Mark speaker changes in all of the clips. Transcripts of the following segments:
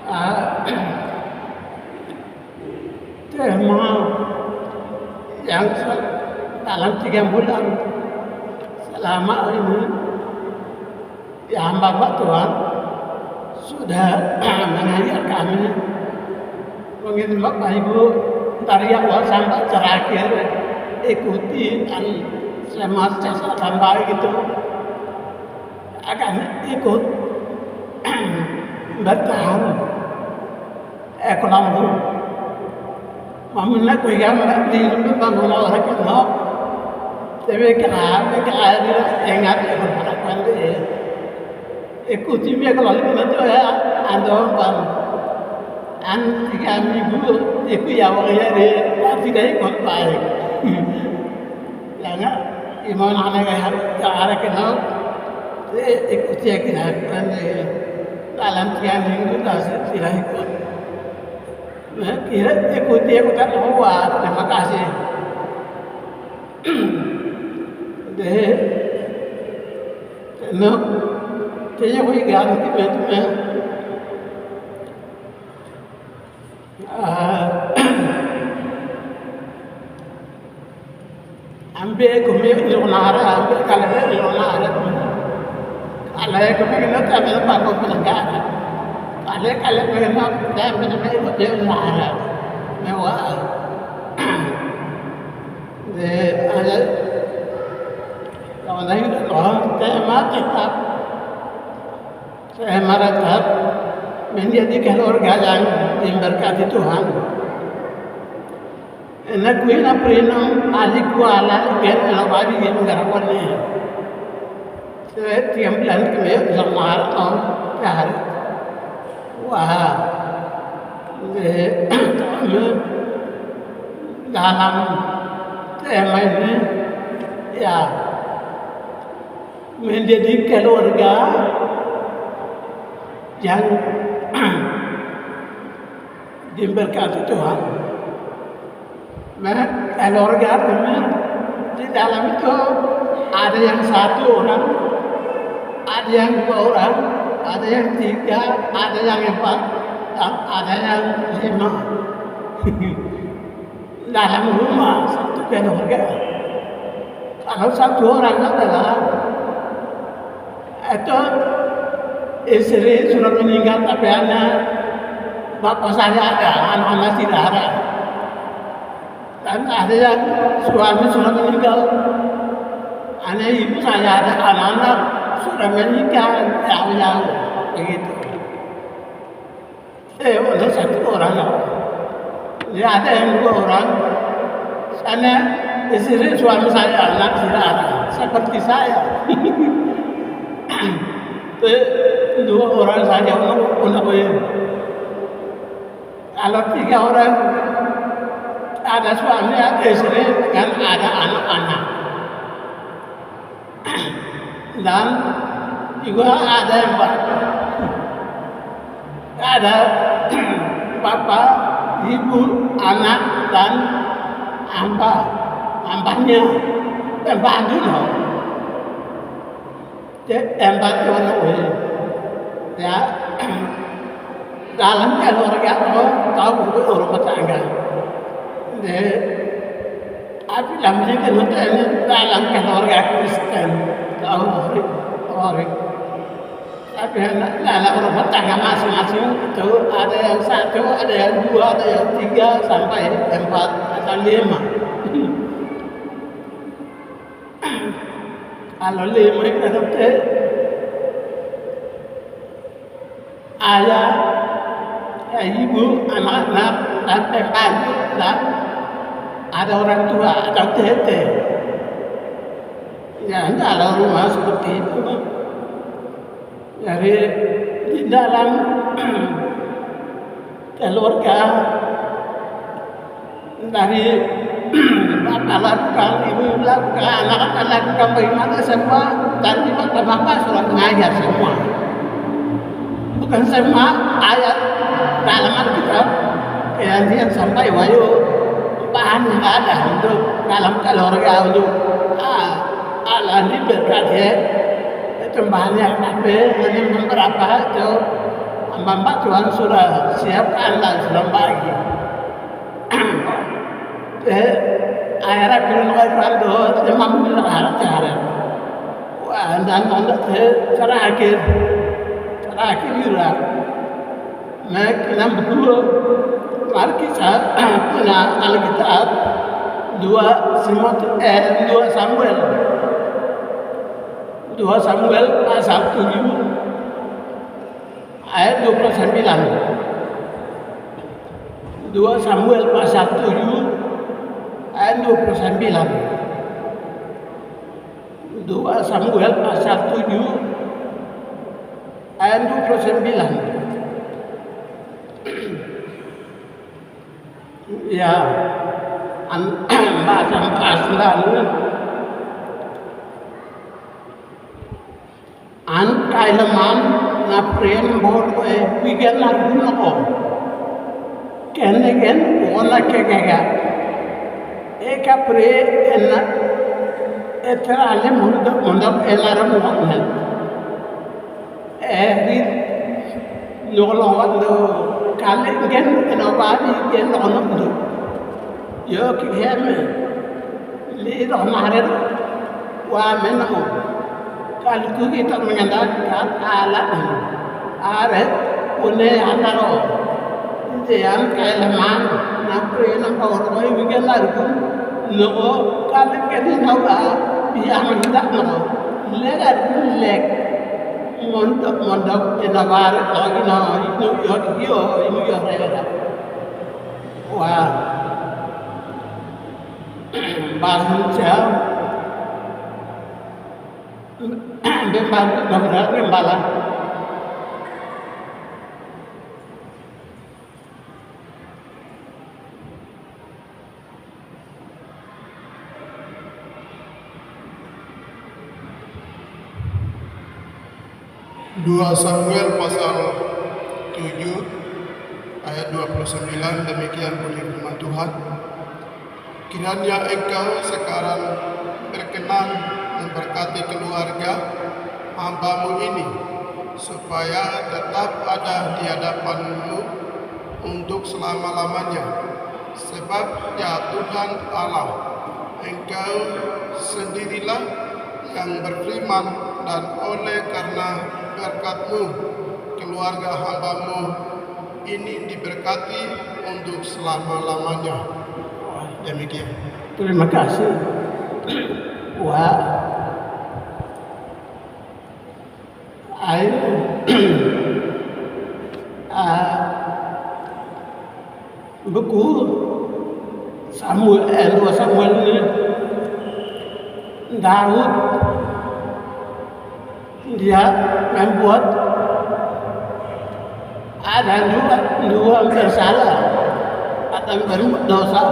Speaker 1: Ah, tema yang dalam 3 bulan selama ini yang Bapak Tuhan sudah mengajar kami, mungkin Bapak Ibu dari awal sampai terakhir ikuti dan semua catatan baik itu akan ikut bertahan ekonomi. Mamina ko yang di bangun orang kenal, tapi kenapa dia ingat berharapan dia ikuti dia kalau itu ya anda an 3 minggu itu ya orangnya dia tidak ikut baik. Jangan iman anak yang kenal ikuti kenal dalam 3 minggu tidak ikut. Nah, kira ikuti ikutan awal, terima kasih. Deh, no, kayaknya gue ganti betul. Ambil kumi ilonara, ambil kalau ilonara, kalau kumi kita ambil pakai penegak. Kalau memang saya benar-benar dia marah, mewah. Ada kalau lagi orang tema tetap saya merasa menjadi keluarga yang diberkati Tuhan. Enak gue nak pernah alik kuala gen alabadi gen garawannya. Saya tiap bulan kemarin sama orang kahar. Wah, dalam tema ini ya menjadi keluarga yang diberkati Tuhan. Nah, keluarga benar di dalam itu ada yang 1 orang, ada yang 2 orang, ada yang 3, ada yang 4, dan ada yang 5. Dalam rumah satu keluarga. Kalau 1 orang adalah itu istri sudah meninggal tapi anak bapak saya ada, anak-anak tidak ada. Dan ada yang suami sudah meninggal, anak ibu saya ada, anak-anak sudah menikah jauh-jauh begitu. Untuk 1 orang, ya ada yang 2 orang. Sana istri suami saya anak tidak ada, seperti saya. 2 orang saja untuk kalau 3 orang ada suami, ada istri, dan ada anak-anak. Dan juga ada yang ada bapak, ibu, anak, dan ambahnya, pembantu loh. Pembantu ya dalam keluarga tahu rumah tangga. Tapi namanya dalam keluarga Kristen tahu orang. Tapi dalam rumah tangga masing-masing itu ada yang 1, ada yang 2, ada yang 3 sampai 4 atau 5. Kalau 5 itu ayah, ibu, anak-anak, dan pembantu, dan ada orang tua atau tete. Ya, dalam rumah seperti itu. Jadi di dalam keluarga dari bapak lakukan, ibu lakukan, anak-anak lakukan bagaimana semua, dan bapak sudah mengajar semua. Bukan semua ayat dalam Alkitab yang sampai wahyu bahan yang ada untuk dalam keluarga untuk Allah diberkati itu banyak tapi hanya beberapa itu Mbak Tuhan sudah siapkan dan sudah bagi. Akhirnya keluar itu memang berharap harap. Wah, dan anda terakhir juga. Mereka berdua, mari kita punya Alkitab 2 Samuel pasal 7 ayat 29. 2 Samuel pasal 7 ayat 29. 2 Samuel pasal 7 ayat 29. Ya, bahasa lalu an kailaman na prem bol bigan na guno kenegen ona kegega eka pre enna etrale mundo elara muhammad ri nolongat do kale gen enobadi gen ono yo kiheme li do mare wa menamo kal ku kita mengandalkan alat aret une ataro jam kailaman na pre na power oi bigan larku no kal kedi nawa biya mandak no legar lek mondok enabar lagi no inu yo rega wa bahasa jam Bembala.
Speaker 2: Dua Samuel pasal 7 ayat 29, demikian bunyi firman Tuhan. Kiranya engkau sekarang berkenan memberkati keluarga hamba-Mu ini, supaya tetap ada di hadapan-Mu untuk selama-lamanya. Sebab ya Tuhan Allah, Engkau sendirilah yang berfirman, dan oleh karena berkat-Mu, keluarga hamba-Mu ini diberkati untuk selama-lamanya. Demikian.
Speaker 1: Terima kasih. Wah, buku Samuel ini Daud dia membuat ada dua bersalah atau berbuat dosa.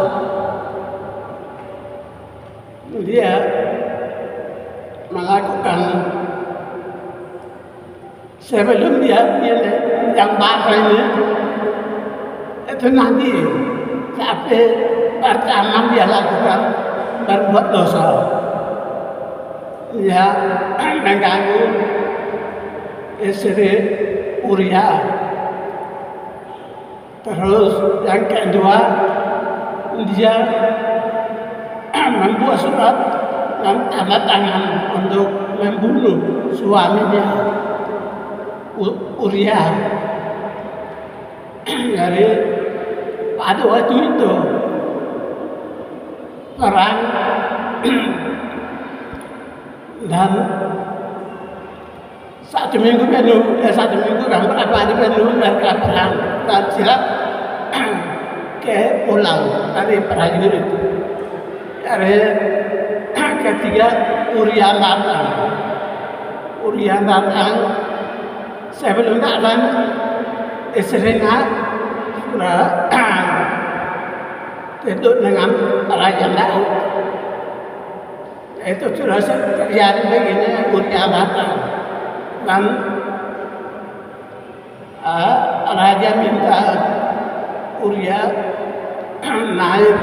Speaker 1: Dia melakukan sebelum dia yang batalnya itu nanti sampai pertama dia lakukan berbuat dosa, dia mengganggu istri Uria. Terus yang kedua dia membuat surat dan tanda tangan untuk membunuh suaminya Uria. Jadi pada waktu itu perang dan satu minggu kan berapa hari penuh mereka perang dan siap ke pulau dari prajurit. Dari ketiga Uria datang sebelum datang istrinya sudah tidur dengan Raja Daud. Itu sudah terjadi begini. Uria datang dan Raja minta Uria naik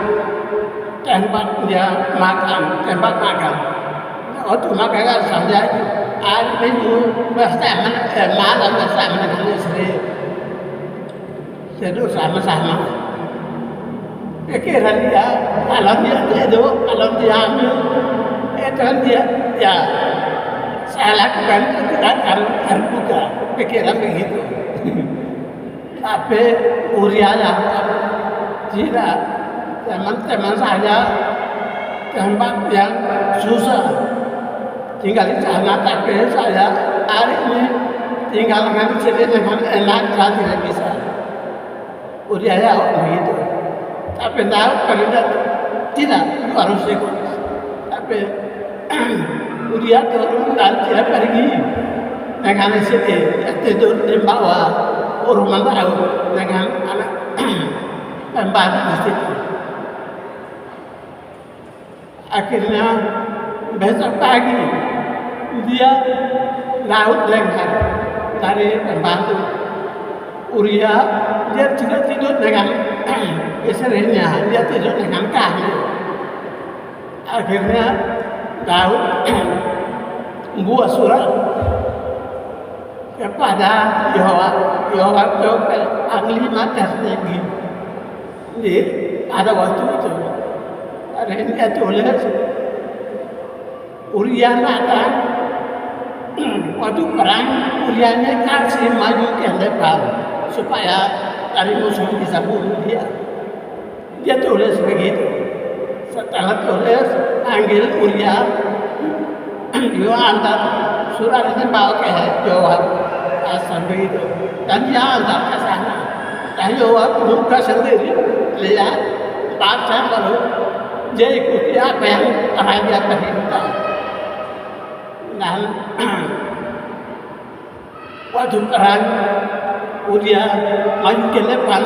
Speaker 1: tempat dia makan. Waktu makan saja hari minggu malam bersama dengan istri tidur sama-sama. Pikiran dia, kalau dia tidur, kalau dia hamil, itu dia, ya saya lakukan itu tidak terbuka, pikiran begitu. Tapi Uriana tidak, teman-teman saya tempat yang susah tinggal di sana, tapi saya hari ini tinggal dengan sini dengan enak, saya tidak bisa. Uriana begitu. Tapi tahu kalau tidak harus ikut. Tapi dia turun dan dia pergi dengan sini, dia tidur di bawah rumah tahu dengan anak pembantu di situ. Akhirnya besok pagi dia laut dengar dari pembantu Uria, dia tidak tidur dengan istrinya, dia tidur dengan kami. Akhirnya Daud membuat surat kepada Yoab panglima tertinggi. Jadi pada waktu itu ada yang dia tulis Uriah datang waktu perang, Uriahnya kasih maju ke depan supaya dari musuh bisa bunuh dia. Dia tulis begitu. Setelah tulis, panggil Uriah, dia antar surat ini bawa ke Yoab, sampai itu. Dan dia antar ke sana. Dan Yoab buka sendiri, lihat, baca baru, dia ikuti apa yang raja perintah. Dan waktu perang, Uriah maju ke depan,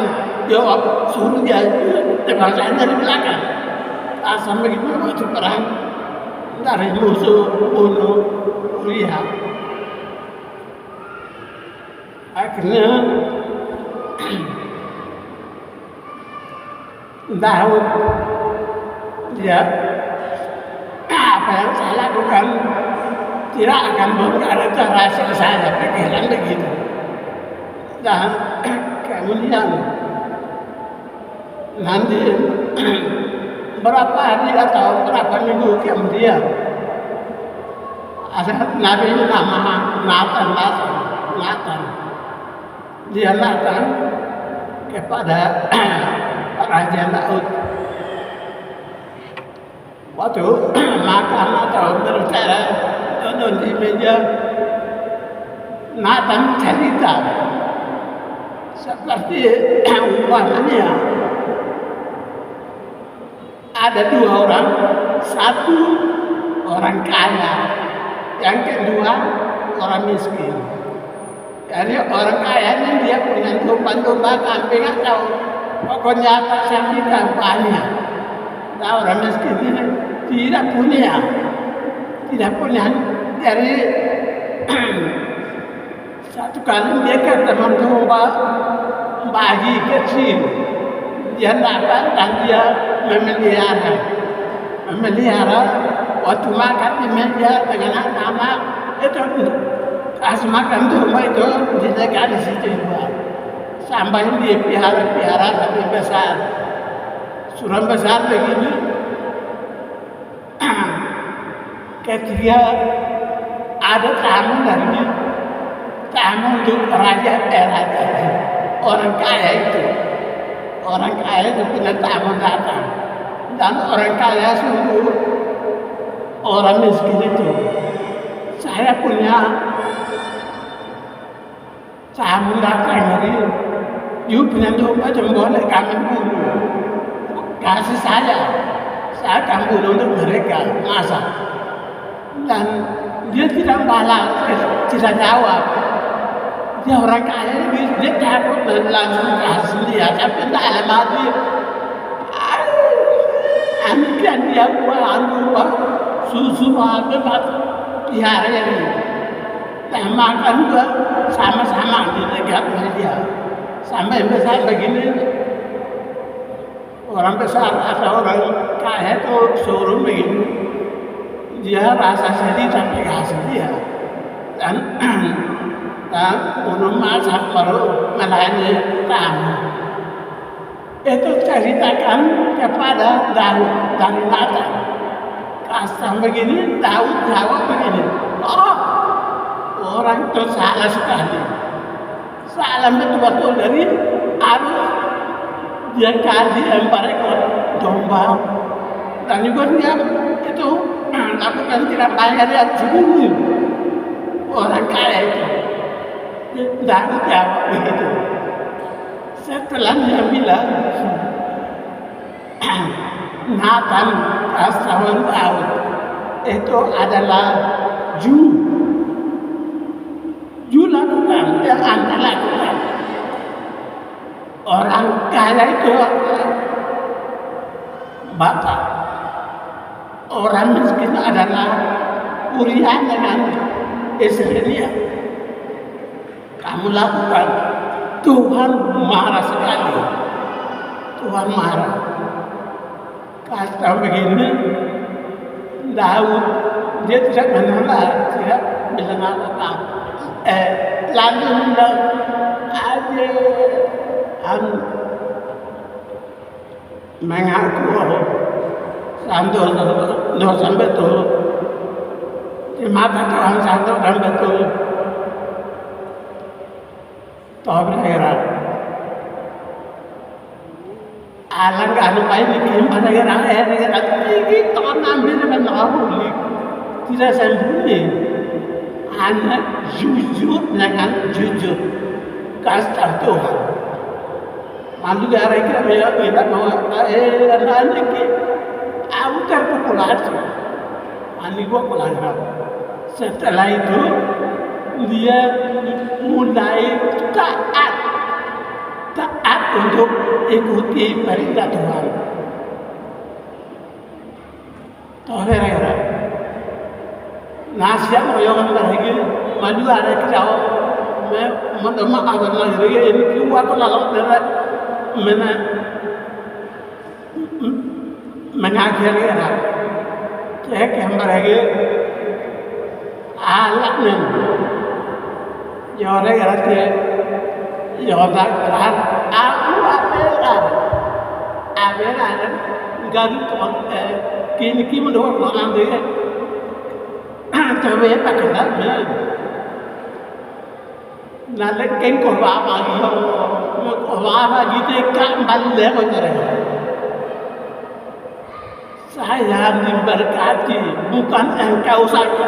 Speaker 1: Yoab suruh dia terbang dari belakang. Sampai itu waktu perang dari musuh bunuh Uriah. Akhirnya Daud dia apa yang saya lakukan tidak akan membuat rahasia saya, pikiran begitu. Dan kemudian nanti berapa hari atau berapa minggu kemudian ada nabi nama Nathan. Dia datang kepada Raja Daud. Waktu makan atau berbicara duduk di meja, Nathan cerita seperti umpamanya ada dua orang, satu orang kaya, yang kedua orang miskin. Jadi orang kaya ini dia punya domba kambing atau pokoknya apa saja banyak. Nah, orang miskin ini tidak punya. Jadi satu kali dia ke teman domba bayi kecil, dia dapat dan dia memelihara waktu makan di meja dengan anak-anak itu kasih makan domba itu dijaga di situ juga sampai dia pelihara sampai besar. Sudah besar begini ketika ada tamu untuk raja orang kaya itu punya tamu datang dan orang kaya suruh orang miskin itu, saya punya tamu datang hari you punya domba boleh kami bunuh, kasih saya akan bunuh untuk mereka masak. Dan dia tidak balas, tidak jawab. Dia orang kaya, dia takut dan langsung kasih dia, tapi tidak ada mati. Kan dia buat susu apa pelihara ini. Dan makan juga sama-sama di dekatnya dia. Sampai besar begini, orang besar atau orang kaya itu suruh begini, dia rasa sedih tapi kasih dia. Dan untuk masak baru melayani tamu. itu ceritakan kepada Daud dari Nathan. Kasam begini, Daud jawab begini, oh orang itu salah sekali. Salah betul-betul dari harus dia kasih 4 ekor domba. Dan juga dia itu lakukan tidak bayar dia sendiri. Orang kaya itu. Daud jawab begitu. Setelah dia bilang, Nathan pasangan Daud itu adalah Ju lakukan, yang Anda lakukan. Orang kaya itu bapak, orang miskin adalah Uriah dengan istrinya. Kamu lakukan, Tuhan marah sekali. Tuhan marah. Kata begini, Daud dia tidak menolak, tidak bilang apa. Lalu bilang, ada mengaku santo dosa betul. Di mata Tuhan santo dan betul. Tahu heran. Alang kanu pai bikin pada orang tinggi tahun ambil menaruh tidak sembunyi. Anak jujur dengan jujur kasta Tuhan. Lalu gara gara kita mau anak ini aku terpopulasi. Ani gua pulang. Setelah itu dia mulai taat untuk ikuti perintah Tuhan. Tohera. Nasihat orang lagi, maju ada kau, mana awal lagi ini kuat lalu mana mengakhiri era. Cek yang lagi alatnya, orang kata Yodak kan, aku abera, garu tuan, kini menurut orang dia, coba pakai nama, nanti kengkol apa gitu kan balik lagi. Saya diberkati bukan engkau saja,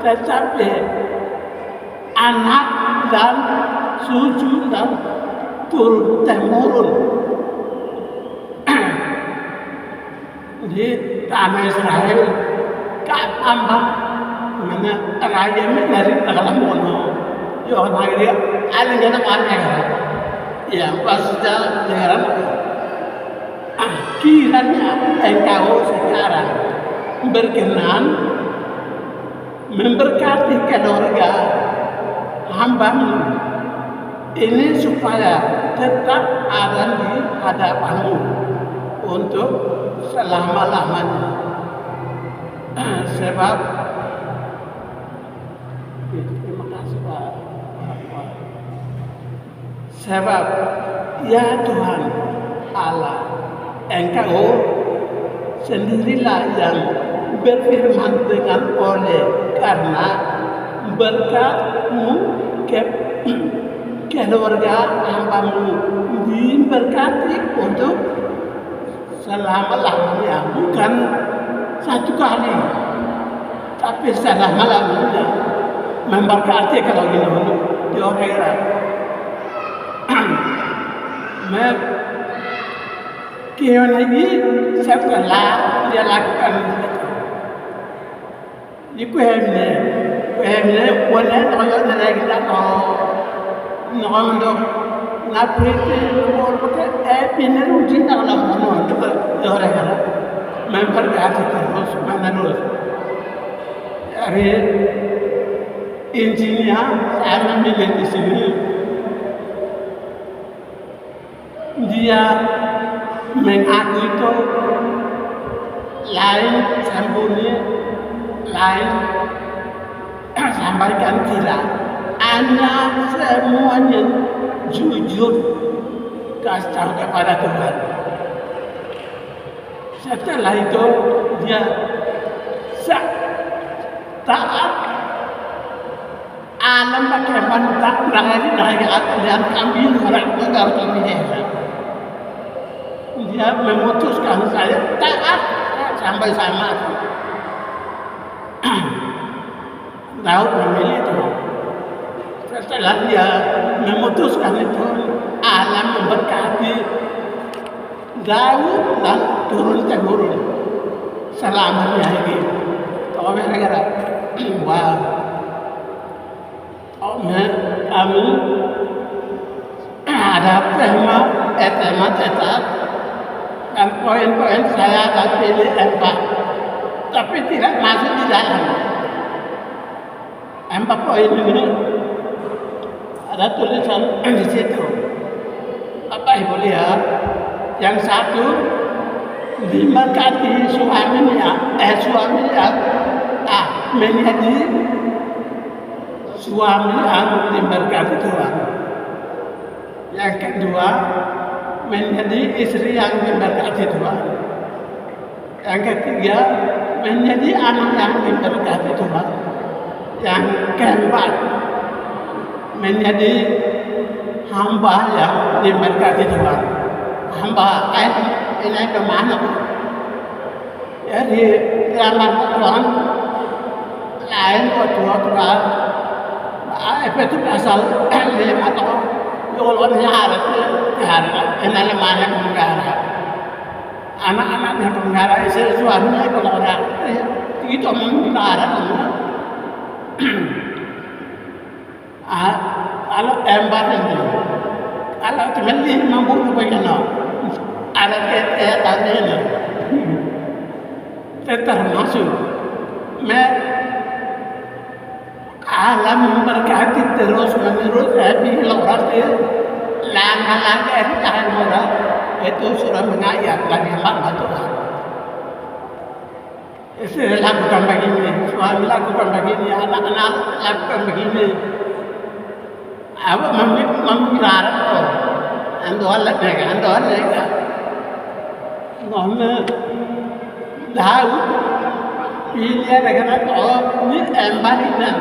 Speaker 1: tetapi anak dan cucu dan turun temurun di tanah Israel. Kapan mana raja dari dalam mono, yo nagri ada yang mana ya pasca jalan. Kiranya engkau sekarang berkenan memberkati keluarga hamba-Mu ini supaya tetap ada di hadapan-Mu untuk selama-lamanya. Sebab terima kasih Pak. Sebab ya Tuhan Allah, Engkau sendirilah yang berfirman dengan oleh karena berkat-Mu keluarga hamba-Mu diberkati untuk selama-lamanya, bukan satu kali, tapi selama-lamanya memberkati kalau dulu di akhirat. Kian lagi setelah dia lakukan itu, kuhemne wala nggak ada kita nggak ngapriti orang pindah uji tak lama itu orang memberkati terus menerus. Hari intinya saya memilih di sini dia mengaku itu lain sembunyi, lain sampaikan tidak. Anda semuanya jujur kasih tahu kepada Tuhan. Setelah itu dia taat alam bagaimana tak dari yang kami orang negara kami dia memutuskan saya taat sampai saya mati. Daud memilih itu. Setelah dia memutuskan itu, alam memberkati Daud dan turun-temurun selamanya ini. Tahu kira-kira, wow. Kami ada tema cetak dan poin-poin saya akan pilih 4, tapi tidak masuk di dalam 4 poin ini. Ada tulisan di situ. Bapak Ibu lihat, yang satu diberkati suaminya menjadi suami yang diberkati Tuhan. Yang kedua menjadi istri yang diberkati Tuhan. Yang ketiga menjadi anak yang diberkati Tuhan. Yang keempat menjadi hamba yang diberkati Tuhan. Hamba ini kemana? Jadi dalam Tuhan lain Tuhan itu asal atau ulunnya harus ini mana negara. Anak-anaknya negara suaminya kalau orang itu negara. Kalau empat ini, kalau cuma 50 bagaimana? Ada tanda ini, termasuk alam memberkati terus menerus. Tapi orang itu lama-lama tahan orang itu sudah mengayat lagi mak Tuhan. Istri lakukan begini, suami lakukan begini, anak-anak lakukan begini. Apa memirar itu? Andoan lagi. Ngomong Daud pilih dengan ini embarinan.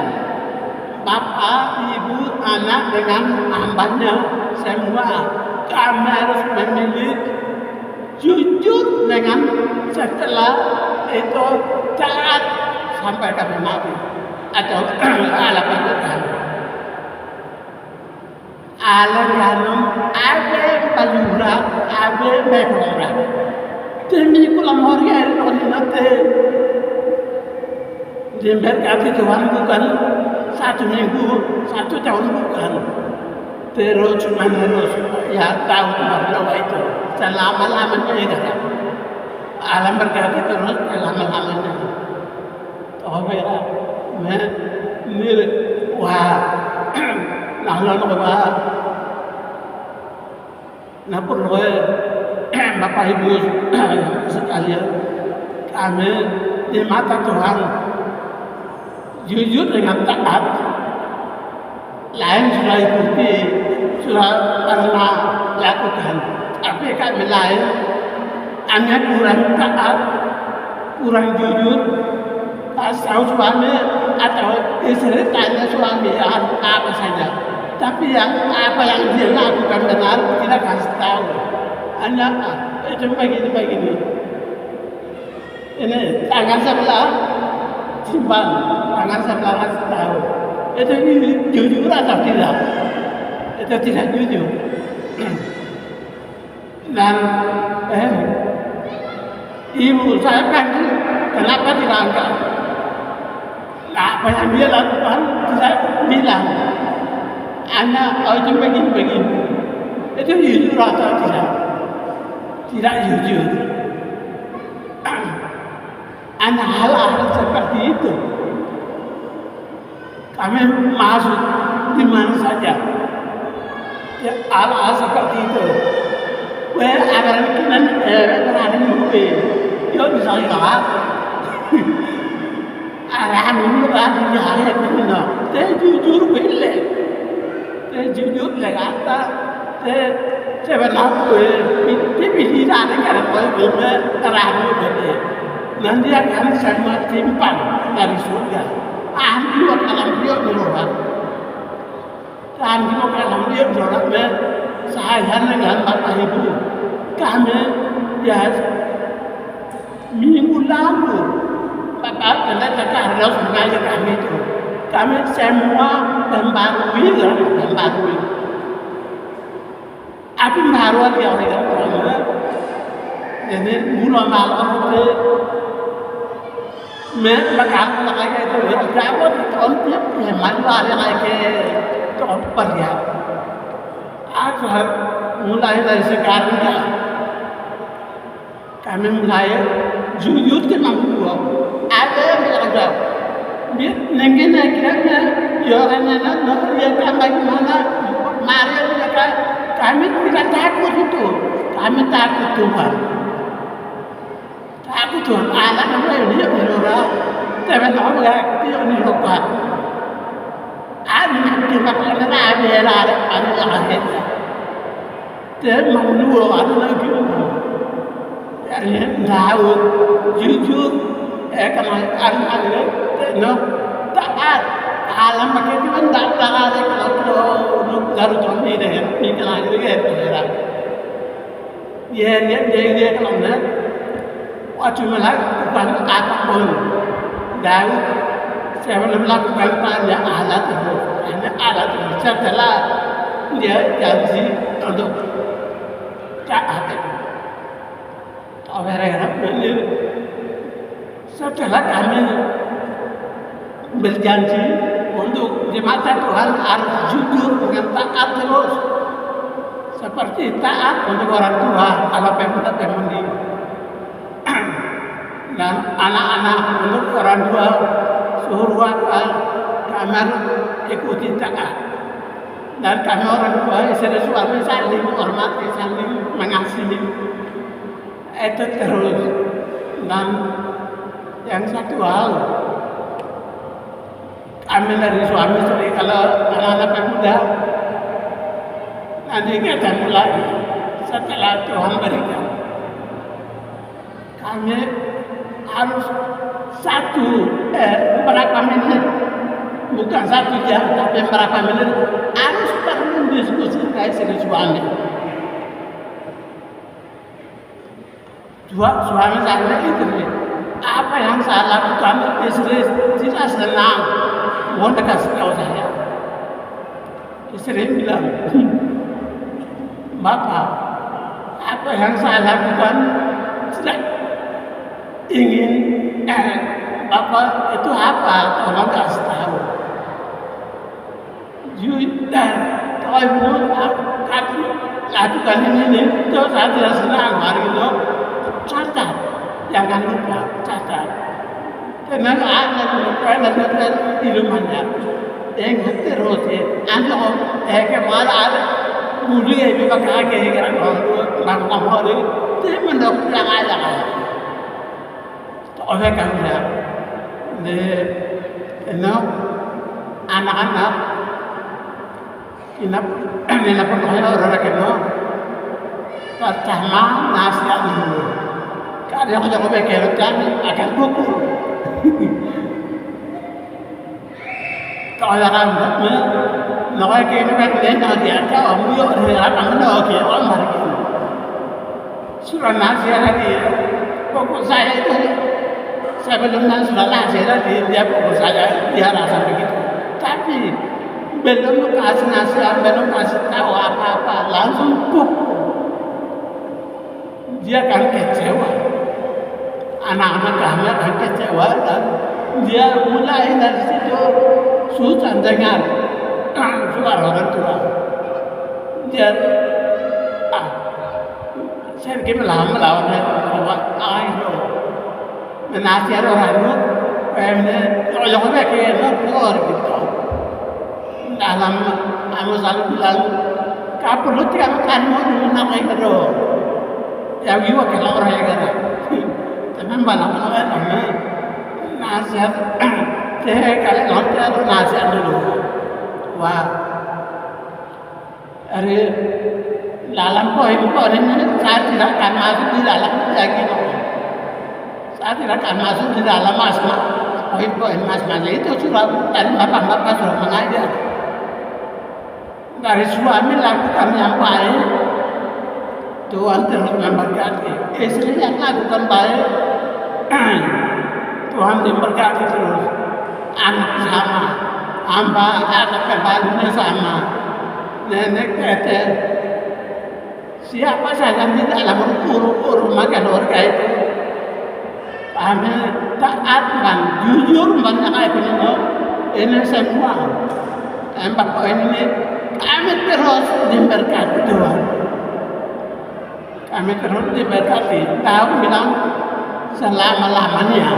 Speaker 1: Bapak, ibu, anak dengan hambanya semua kami harus memilih jujur dengan setelah itu taat sampai kami mati atau alam Tuhan. Alam kanum abe palura abe mekora. Demi kulam horia itu nanti diberkati Tuhan bukan 1 minggu, 1 tahun bukan. Terus menerus ya tahu bahwa itu selama-lamanya ya kan. Alam berkati terus selama-lamanya. Oh ya, ini wah, nah perlu Bapak Ibu sekalian, kami di mata Tuhan jujur dengan taat. Lain sudah ikuti, sudah pernah lakukan, tapi kami lain hanya kurang taat, kurang jujur. Tahu suami atau istri tanya suami apa saja, tapi apa yang dia lakukan benar tidak kasih tahu. Hanya itu begini. Ini tangan sebelah simpan, tangan sebelah kasih tahu. Itu jujur atau tidak? Itu tidak jujur. Dan ibu saya panggil, kenapa tidak angkat? Apa yang dia lakukan, saya bilang, anak itu begini. Itu jujur atau tidak? Tidak jujur. Anak hal-hal seperti itu kami masuk di mana saja. Ya, hal-hal seperti itu. Ada mungkin, dia bisa lihat. Ada mungkin ada mana. Dia jujur boleh. Dia jujur lekata. Dia sebenarnya di sana kan boleh terang gitu. Nanti akan sama timpang dari surga. Ahli kalau dia berdoa, ahli kalau dia berdoa, saya dengan bapak ibu kami ya minggu lalu bapak telah harus mengajak kami itu. Kami semua membarui. Aku baru aja orang jadi mula malam itu makan lagi itu berapa tahun dia malu lagi itu pergi. Aku mulai dari sekarang kami mulai jujur ke mampu. Ada yang bilang Nengen akhirnya orangnya dia tambah mana Maria mereka kami tidak takut itu, kami takut Tuhan anak namanya dia berdoa tapi tahu nggak dia ini lupa anak kita kalau ada akhir dia malu ada lagi jadi tahu jujur karena anak no taat alam pakai itu kan tak ada kalau garu kami deh ini kan lagi ya dia kalau nak waktu melakukan apapun Daud saya melakukan banyak alat itu setelah dia janji untuk taat setelah kami berjanji untuk di mata Tuhan harus jujur dengan taat terus seperti taat untuk orang tua kalau pemuda-pemudi dan anak-anak untuk orang tua suruh kami ikuti taat dan kami orang tua istri suami saling menghormati saling mengasihi itu terus dan yang satu hal kami dari suami istri kalau anak-anak pemuda nanti kita mulai setelah Tuhan berikan kami harus berapa menit bukan 1 jam tapi berapa menit harus perlu diskusi dengan suami suami saya itu apa yang saya lakukan istri tidak senang mau kasih tahu saya istri bilang Bapak apa yang saya lakukan tidak ingin Bapak itu apa tolong kasih tahu dan kalau ibu lakukan ini itu saya tidak senang hari itu catat jangan lupa catat karena ada di rumahnya ingat terus anda kemana ada budi ibu pakai kan orang itu mendok yang ada oleh karena anak-anak ini pernah orang kena pertama nasihat dulu karena kalau berkira kami akan pukul kalau orang nak kena berkira dia tahu muyok dia akan nak orang lagi surah nasihat dia pokok saya itu saya belum sudah nasihat dia pokok saya dia rasa begitu tapi belum kasih nasihat belum kasih tahu apa-apa langsung pukul dia akan kecewa anak-anak kami akan kecewa dan dia mulai dari situ susah dengar suara orang tua dia saya bikin melawan bahwa ayo menasihat orang itu kalau yang mereka keluar gitu dalam kamu selalu bilang kapal itu yang kamu dulu namanya itu ya juga kalau orang yang kata tapi malam-malam nasihat kalian nanti ada nasihat dulu wah hari dalam poin-poin ini saya tidak akan masuk di dalam lagi. Saya tidak akan masuk di dalam poin-poin mas-mas itu sudah dari bapak-bapak sudah mengajar. Dari suami lakukan yang baik, Tuhan terus memberkati. Istri yang lakukan baik, Tuhan memberkati terus. Anak sama, hamba anak kembalinya sama, nenek teteh. Siapa saja di dalam rumah keluarga itu, kami taat dan jujur menyampaikan ini semua. Empat poin ini kami terus diberkati Tuhan. Kami terus diberkati. Tahu bilang selama-lamanya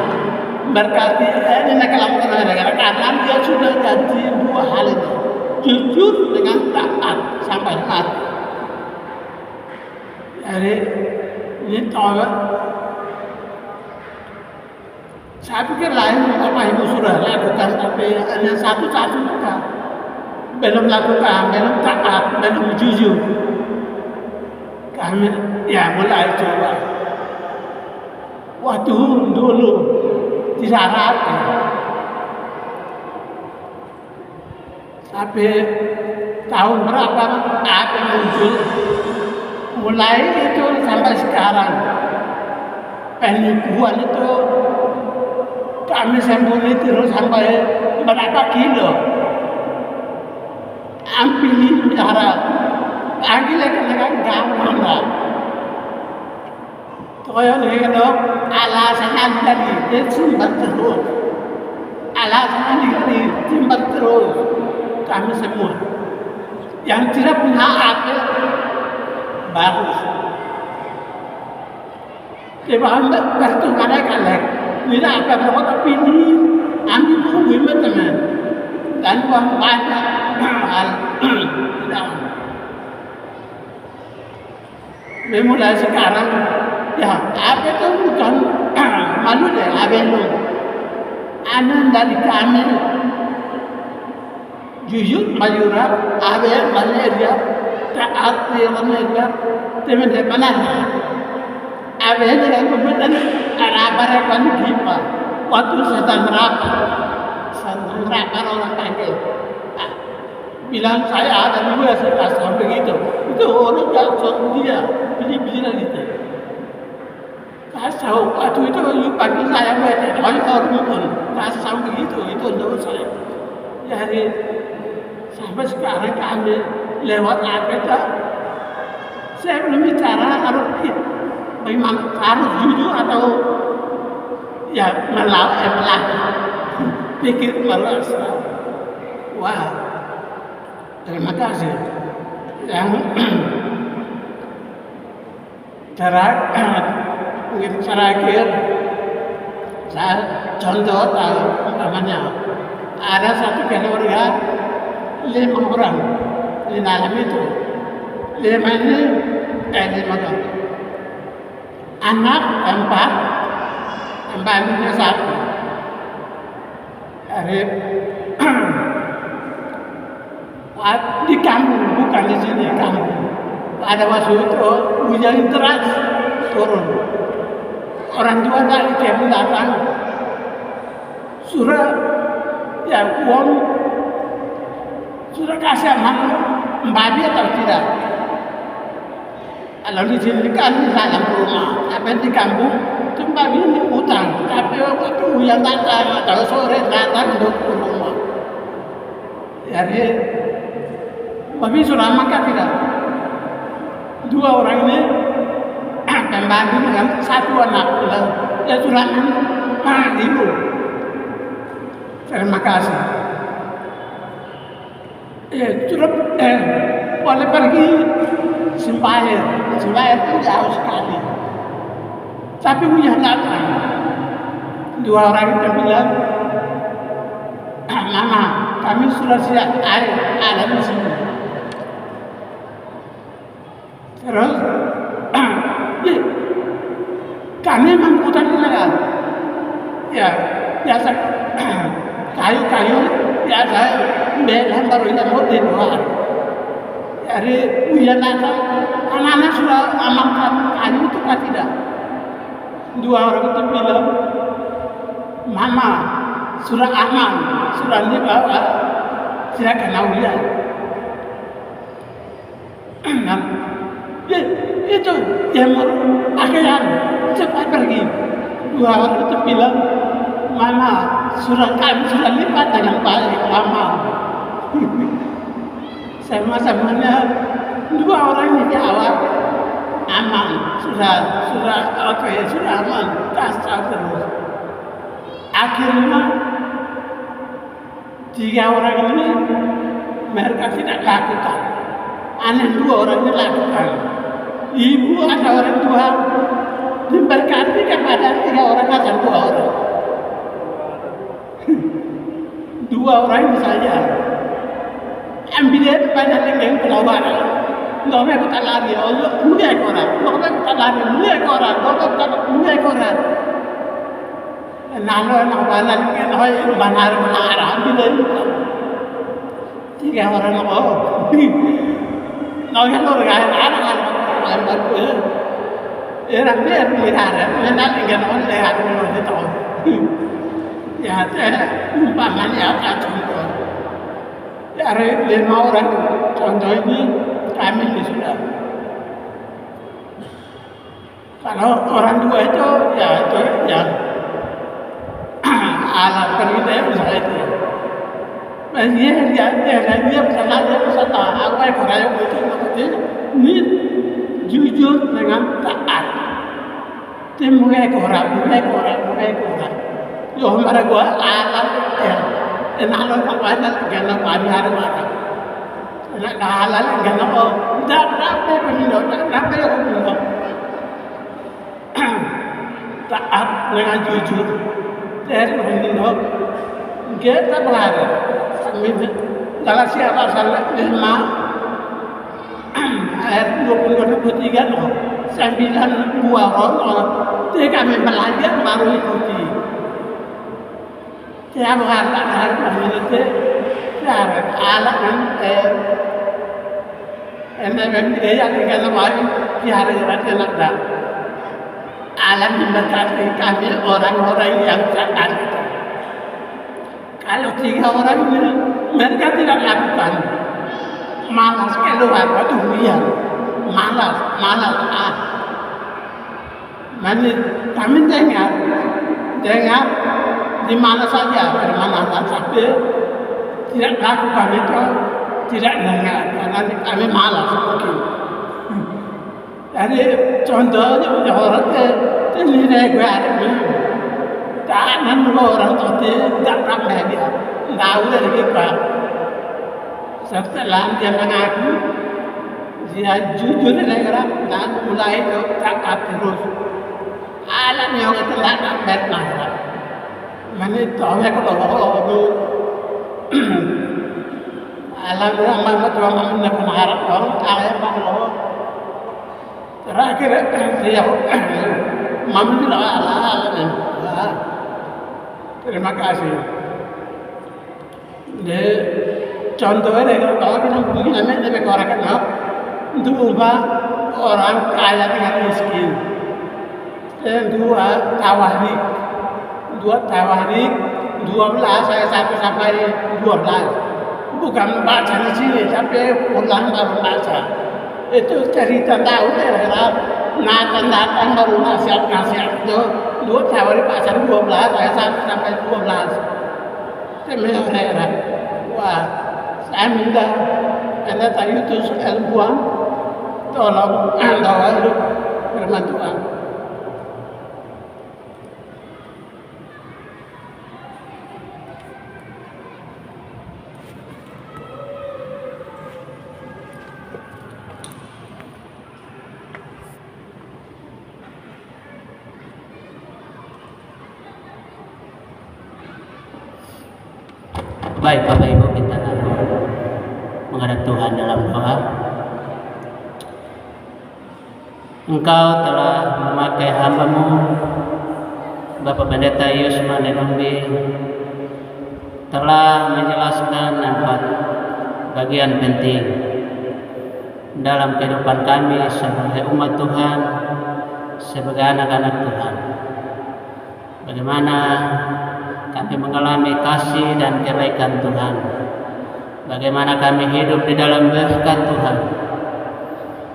Speaker 1: berkati ini kalau negara karena dia sudah jadi dua hal ini, jujur dengan taat sampai mati. Jadi ini tahu, saya pikir lain Bapak Ibu sudah lakukan, tapi hanya satu-satu juga belum lakukan, belum taat, belum jujur. Kami ya mulai coba. Waktu dulu di Sarat, sampai tahun berapa apa muncul, mulai itu sampai sekarang penipuan itu kami sembunyi terus sampai berapa kilo. Ambil cara ambil kan gampang lah. Kaya ni kalau alasan tadi dia simpan terus, alasan tadi simpan terus kami semua yang tidak punya akal bagus. Sebab pertukaran kalek, bila apa berapa pilih ambil buku teman dan uang banyak hal tidak. Memulai sekarang. Ya, apa itu bukan malu deh, abang anak dari kami jujur mayura, abang Malaysia, taat Malaysia, teman mana? Abang dengan kemudian Arab kan kita, waktu sedang merapar orang panggil, bilang saya ada juga saya begitu, itu orang jauh dia, beli itu. Kasau, waktu itu pagi saya buat orang pun kasau begitu, itu untuk saya. Jadi sampai sekarang kami lewat apa itu, saya belum bicara memang harus jujur atau ya melawan, pikir malas. Wah, terima kasih. Yang mungkin terakhir saya contoh tahu namanya ada satu keluarga 5 orang di dalam itu 5 ini 5 orang anak 4 ini 1 dari di kampung bukan di sini kampung ada waktu itu hujan deras turun. Orang tua dari tiap datang sudah ya uang sudah kasih mana babi atau tidak. Kalau di sini kan di dalam rumah, tapi di kampung itu babi ini utang. Tapi waktu yang datang atau sore datang untuk rumah. Jadi babi sudah makan tidak. 2 orang ini pembantu dengan 1 anak bilang, ya sudah ibu. Terima kasih. Sudah boleh pergi sembahyang itu jauh sekali. Tapi hujan datang. 2 orang itu bilang, Mama, kami sudah siap air ada di sini. Terus kami mempunyai negara, ya biasa kayu-kayu biasa belah baru yang mau di luar. Jadi hujan datang Dua orang itu bilang, Mama, sudah aman, sudah dibawa, silakan Aulia. Itu yang pakaian cepat pergi. Dua orang itu bilang, Mama, kami sudah lipat dengan baik lama. Sama-samanya dua orang ini di awal aman, sudah aman, kacau terus. Akhirnya tiga orang ini mereka tidak lakukan. Aneh dua orang ini lakukan. Ibu ada orang tua diberkati kepada tiga orang atau dua orang. Dua orang ini saja. Ambil banyak yang keluar. Nggak mau kita lari, mulai korang. Nggak mau kita lari, mulai korang. Nggak mau kita mulai korang. Lalu nak balan kan, banar belara ambil itu. Tiga orang Nggak orang anak orang biar melihara, nanti kan orang lihat orang itu. Ya, umpamanya contoh. Dari 5 orang contoh ini kami ini sudah. Kalau orang dua itu ya alat penilaian saya itu. Dia bisa tahu apa yang orang itu ini jujur dengan taat. Dia mulai korang. Yo mara gua alat nalo nak wala gana pari har mara nak halal gana o dak rape penindo taat dengan jujur dari penindo kita berharap kalau siapa salah 5 ayat 23 9 orang dia kami belajar baru ikuti. Saya berharap itu alat yang dia dengan orang yang ada alam memberkati kami orang-orang yang taat. Kalau 3 orang ini mereka tidak lakukan, malas keluar waktu dia, malas. Kami dengar di mana saja, bermana saja tidak lakukan itu, tidak dengar karena kami malas mungkin. Jadi contohnya orang itu nilai gue ada ni, jangan orang itu tidak ramai dia, tahu dari kita. Setelah dia mengaku, dia jujur dengan dan mulai itu taat terus. Alam yang telah bermana. Mani tahu kalau alam yang mana tuan mana pengarap orang ayam kalau terakhir dia mami alam terima kasih. De contohnya kalau kita begini namanya kita korek itu ubah orang kaya dengan miskin. Yang dua tawarik 12 saya 1 sampai 12 bukan baca di sini tapi pulang baru baca itu cerita tahu datang baru nasihat itu 2 tawarik baca 12 saya 1 sampai 12 sebenarnya wah saya minta anda tadi itu ilmuwan tolong anda firman Tuhan.
Speaker 3: Baik Bapak Ibu, kita menghadap Tuhan dalam doa. Engkau telah memakai hamba-Mu Bapak Pendeta Yusman Enombi telah menjelaskan 4 bagian penting dalam kehidupan kami sebagai umat Tuhan, sebagai anak-anak Tuhan. bagaimana kami mengalami kasih dan kebaikan Tuhan, bagaimana kami hidup di dalam berkat Tuhan.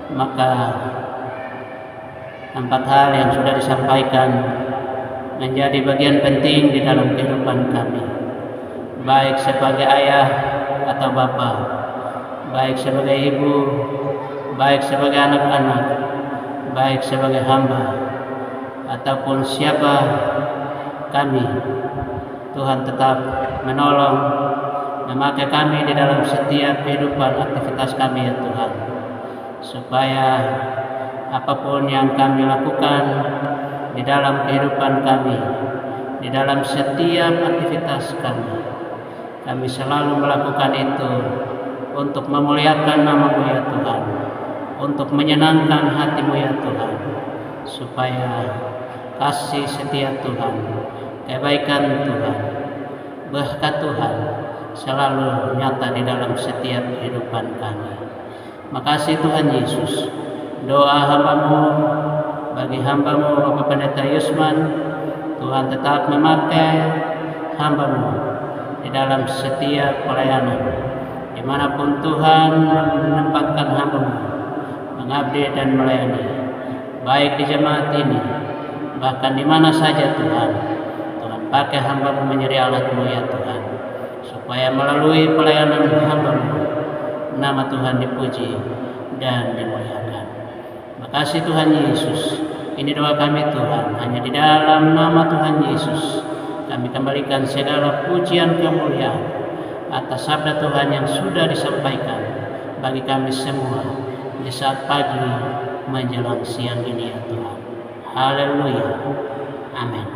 Speaker 3: Maka 4 hal yang sudah disampaikan menjadi bagian penting di dalam kehidupan kami, baik sebagai ayah atau bapa, baik sebagai ibu, baik sebagai anak-anak, baik sebagai hamba, ataupun siapa kami. Tuhan tetap menolong, memakai kami di dalam setiap kehidupan aktivitas kami ya Tuhan, supaya apapun yang kami lakukan di dalam kehidupan kami, di dalam setiap aktivitas kami selalu melakukan itu untuk memuliakan nama-Mu ya Tuhan, untuk menyenangkan hati-Mu ya Tuhan, supaya kasih setia Tuhan, kebaikan Tuhan, berkat Tuhan selalu nyata di dalam setiap kehidupan kami. Makasih Tuhan Yesus. Doa hamba-Mu bagi hamba-Mu Bapak Pendeta Yusman, Tuhan tetap memakai hamba-Mu di dalam setiap pelayanan, dimanapun Tuhan menempatkan hamba-Mu mengabdi dan melayani, baik di jemaat ini, bahkan di mana saja Tuhan. Tuhan pakai hamba-Mu menjadi alat-Mu ya Tuhan, supaya melalui pelayanan hamba-Mu nama Tuhan dipuji dan dimuliakan. Makasih Tuhan Yesus. Ini doa kami Tuhan, hanya di dalam nama Tuhan Yesus kami kembalikan segala pujian kemuliaan atas sabda Tuhan yang sudah disampaikan bagi kami semua di saat pagi menjelang siang ini ya Tuhan. Haleluya. Amin.